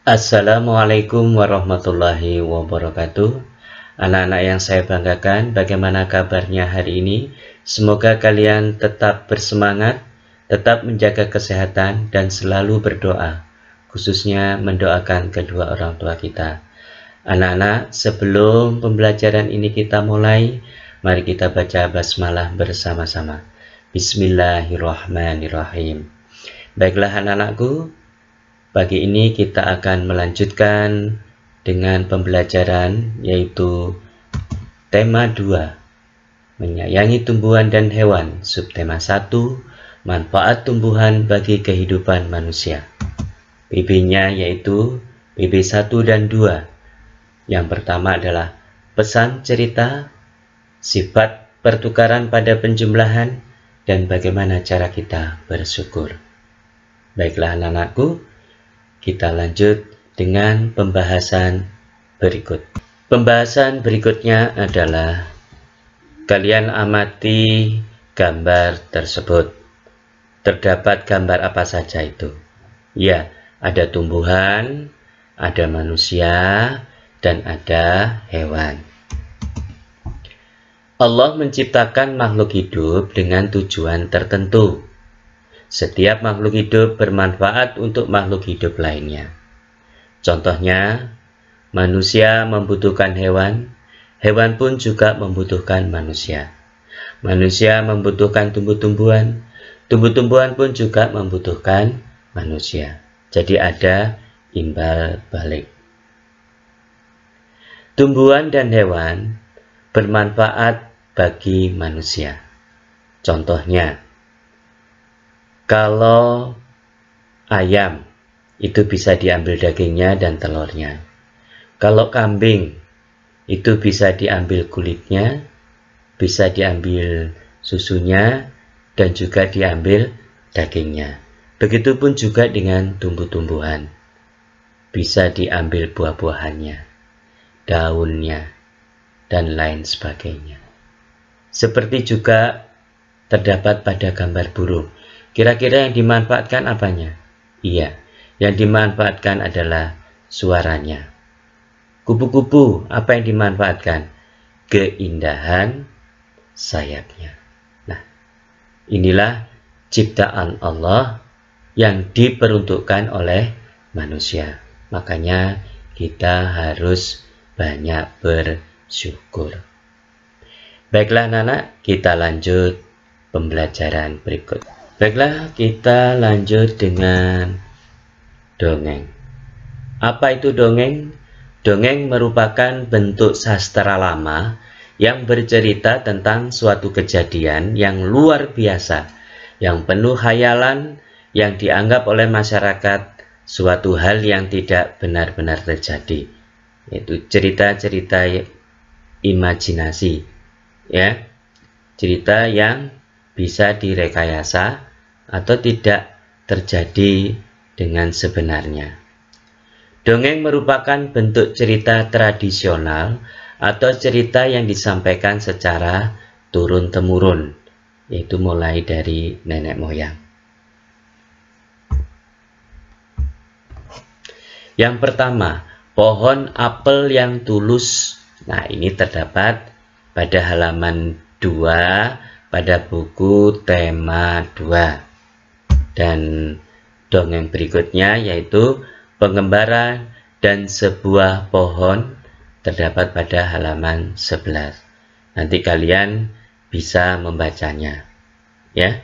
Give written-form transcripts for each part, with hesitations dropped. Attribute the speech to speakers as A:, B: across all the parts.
A: Assalamualaikum warahmatullahi wabarakatuh. Anak-anak yang saya banggakan, bagaimana kabarnya hari ini? Semoga kalian tetap bersemangat, tetap menjaga kesehatan, dan selalu berdoa, khususnya mendoakan kedua orang tua kita. Anak-anak, sebelum pembelajaran ini kita mulai, mari kita baca basmalah bersama-sama. Bismillahirrahmanirrahim. Baiklah anak-anakku, pagi ini kita akan melanjutkan dengan pembelajaran yaitu tema 2, menyayangi tumbuhan dan hewan, subtema 1, manfaat tumbuhan bagi kehidupan manusia. PB-nya yaitu PB 1 dan 2. Yang pertama adalah pesan cerita, sifat pertukaran pada penjumlahan, dan bagaimana cara kita bersyukur. Baiklah anak-anakku, kita lanjut dengan pembahasan berikut. Pembahasan berikutnya adalah kalian amati gambar tersebut. Terdapat gambar apa saja itu? Ya, ada tumbuhan, ada manusia, dan ada hewan. Allah menciptakan makhluk hidup dengan tujuan tertentu. Setiap makhluk hidup bermanfaat untuk makhluk hidup lainnya. Contohnya, manusia membutuhkan hewan, hewan pun juga membutuhkan manusia. Manusia membutuhkan tumbuh-tumbuhan, tumbuh-tumbuhan pun juga membutuhkan manusia. Jadi ada imbal balik. Tumbuhan dan hewan bermanfaat bagi manusia. Contohnya, kalau ayam, itu bisa diambil dagingnya dan telurnya. Kalau kambing, itu bisa diambil kulitnya, bisa diambil susunya, dan juga diambil dagingnya. Begitupun juga dengan tumbuh-tumbuhan. Bisa diambil buah-buahannya, daunnya, dan lain sebagainya. Seperti juga terdapat pada gambar burung. Kira-kira yang dimanfaatkan apanya? Iya, yang dimanfaatkan adalah suaranya. Kupu-kupu, apa yang dimanfaatkan? Keindahan sayapnya. Nah, inilah ciptaan Allah yang diperuntukkan oleh manusia. Makanya kita harus banyak bersyukur. Baiklah anak-anak, kita lanjut pembelajaran berikut. Baiklah, kita lanjut dengan dongeng. Apa itu dongeng? Dongeng merupakan bentuk sastra lama yang bercerita tentang suatu kejadian yang luar biasa, yang penuh khayalan, yang dianggap oleh masyarakat suatu hal yang tidak benar-benar terjadi. Yaitu cerita-cerita imajinasi, ya, cerita yang bisa direkayasa atau tidak terjadi dengan sebenarnya. Dongeng merupakan bentuk cerita tradisional atau cerita yang disampaikan secara turun-temurun, yaitu mulai dari nenek moyang. Yang pertama, pohon apel yang tulus. Nah, ini terdapat pada halaman 2 pada buku tema 2. Dan dongeng berikutnya yaitu pengembara dan sebuah pohon terdapat pada halaman 11. Nanti kalian bisa membacanya, ya.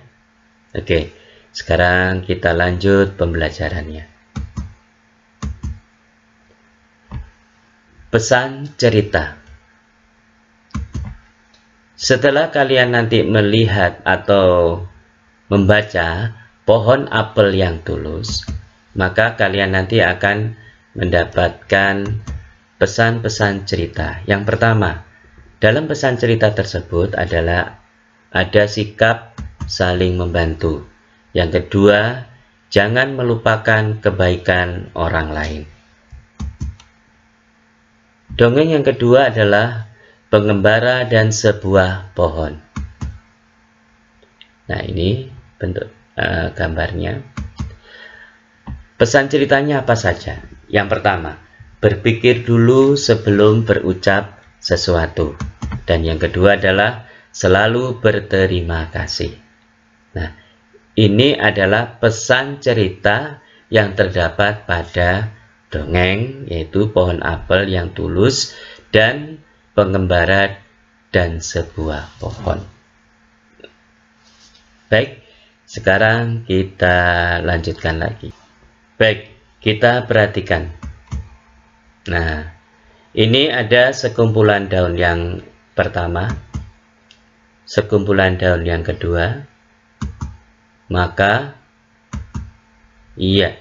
A: Oke, sekarang kita lanjut pembelajarannya. Pesan cerita. Setelah kalian nanti melihat atau membaca pohon apel yang tulus, maka kalian nanti akan mendapatkan pesan-pesan cerita. Yang pertama, dalam pesan cerita tersebut adalah ada sikap saling membantu. Yang kedua, jangan melupakan kebaikan orang lain. Dongeng yang kedua adalah pengembara dan sebuah pohon. Nah, ini bentuk gambarnya. Pesan ceritanya apa saja? Yang pertama, berpikir dulu sebelum berucap sesuatu. Dan yang kedua adalah selalu berterima kasih. Nah, ini adalah pesan cerita yang terdapat pada dongeng, yaitu pohon apel yang tulus dan pengembara dan sebuah pohon. Baik, sekarang kita lanjutkan lagi. Baik, kita perhatikan. Nah, ini ada sekumpulan daun yang pertama, sekumpulan daun yang kedua, maka iya,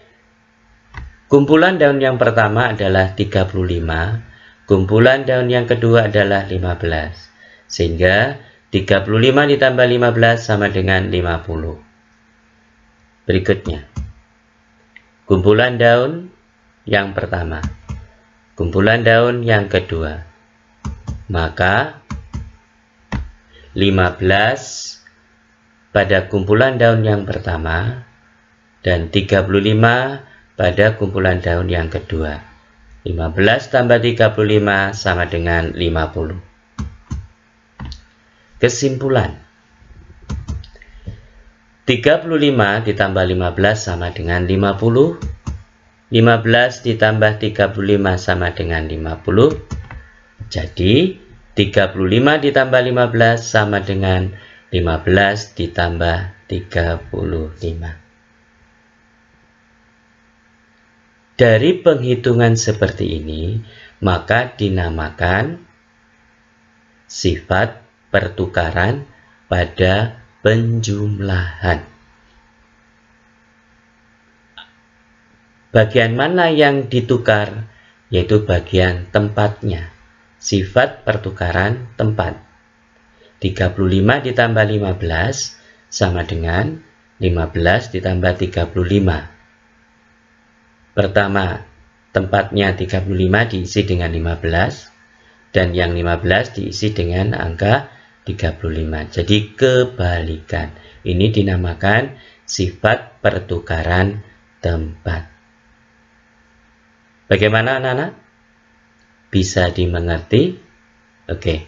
A: kumpulan daun yang pertama adalah 35, kumpulan daun yang kedua adalah 15, sehingga 35 ditambah 15 sama dengan 50. Berikutnya, kumpulan daun yang pertama, kumpulan daun yang kedua, maka 15 pada kumpulan daun yang pertama dan 35 pada kumpulan daun yang kedua. 15 tambah 35 sama dengan 50. Kesimpulan, 35 ditambah 15 sama dengan 50. 15 ditambah 35 sama dengan 50. Jadi 35 ditambah 15 sama dengan 15 ditambah 35. Dari penghitungan seperti ini, maka dinamakan sifat pertukaran pada penjumlahan. Bagian mana yang ditukar? Yaitu bagian tempatnya. Sifat pertukaran tempat. 35 ditambah 15 sama dengan 15 ditambah 35. Pertama, tempatnya 35 diisi dengan 15, dan yang 15 diisi dengan angka 35. Jadi kebalikan. Ini dinamakan sifat pertukaran tempat. Bagaimana anak-anak? Bisa dimengerti? Oke,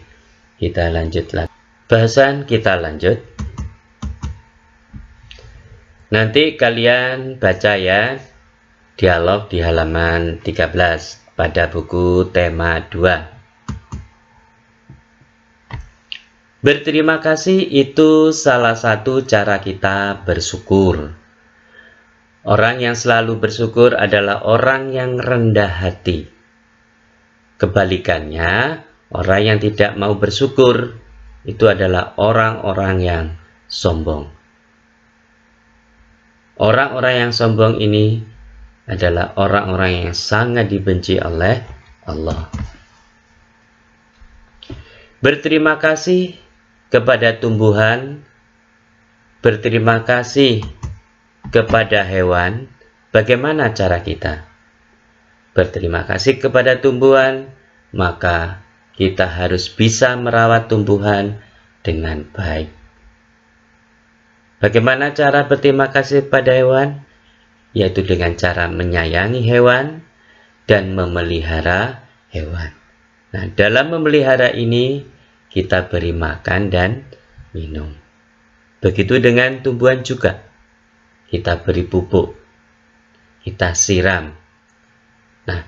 A: kita lanjut lagi. Bahasan kita lanjut. Nanti kalian baca ya dialog di halaman 13 pada buku tema 2. Berterima kasih itu salah satu cara kita bersyukur. Orang yang selalu bersyukur adalah orang yang rendah hati. Kebalikannya, orang yang tidak mau bersyukur itu adalah orang-orang yang sombong. Orang-orang yang sombong ini adalah orang-orang yang sangat dibenci oleh Allah. Berterima kasih kepada tumbuhan, berterima kasih kepada hewan. Bagaimana cara kita berterima kasih kepada tumbuhan? Maka kita harus bisa merawat tumbuhan dengan baik. Bagaimana cara berterima kasih pada hewan? Yaitu dengan cara menyayangi hewan dan memelihara hewan. Nah, dalam memelihara ini kita beri makan dan minum. Begitu dengan tumbuhan juga. Kita beri pupuk, kita siram. Nah,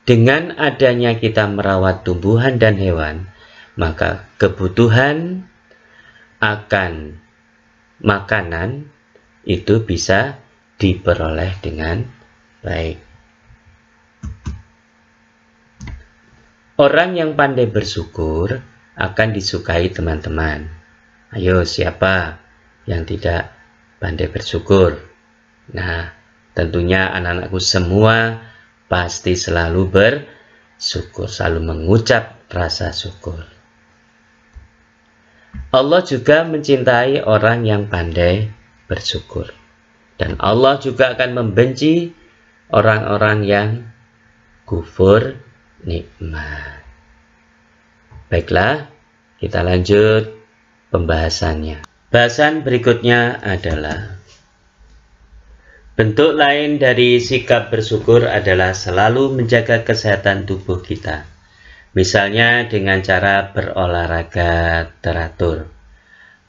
A: dengan adanya kita merawat tumbuhan dan hewan, maka kebutuhan akan makanan itu bisa diperoleh dengan baik. Orang yang pandai bersyukur akan disukai teman-teman. Ayo, siapa yang tidak pandai bersyukur? Nah, tentunya anak-anakku semua pasti selalu bersyukur, selalu mengucap rasa syukur. Allah juga mencintai orang yang pandai bersyukur. Dan Allah juga akan membenci orang-orang yang kufur nikmat. Baiklah, kita lanjut pembahasannya. Bahasan berikutnya adalah Bentuk lain dari sikap bersyukur adalah selalu menjaga kesehatan tubuh kita. Misalnya dengan cara berolahraga teratur,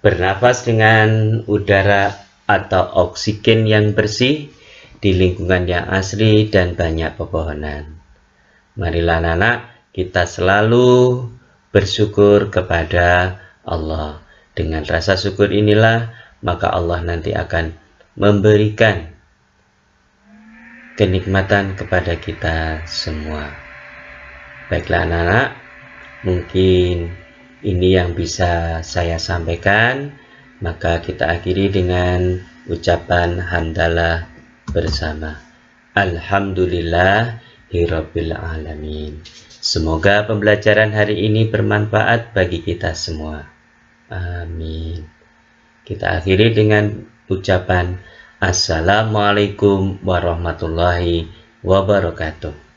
A: bernafas dengan udara atau oksigen yang bersih di lingkungan yang asri dan banyak pepohonan. Marilah anak-anak, kita selalu bersyukur kepada Allah. Dengan rasa syukur inilah, maka Allah nanti akan memberikan kenikmatan kepada kita semua. Baiklah anak-anak, mungkin ini yang bisa saya sampaikan. Maka kita akhiri dengan ucapan hamdalah bersama. Alhamdulillahirabbil alamin. Semoga pembelajaran hari ini bermanfaat bagi kita semua. Amin. Kita akhiri dengan ucapan Assalamualaikum warahmatullahi wabarakatuh.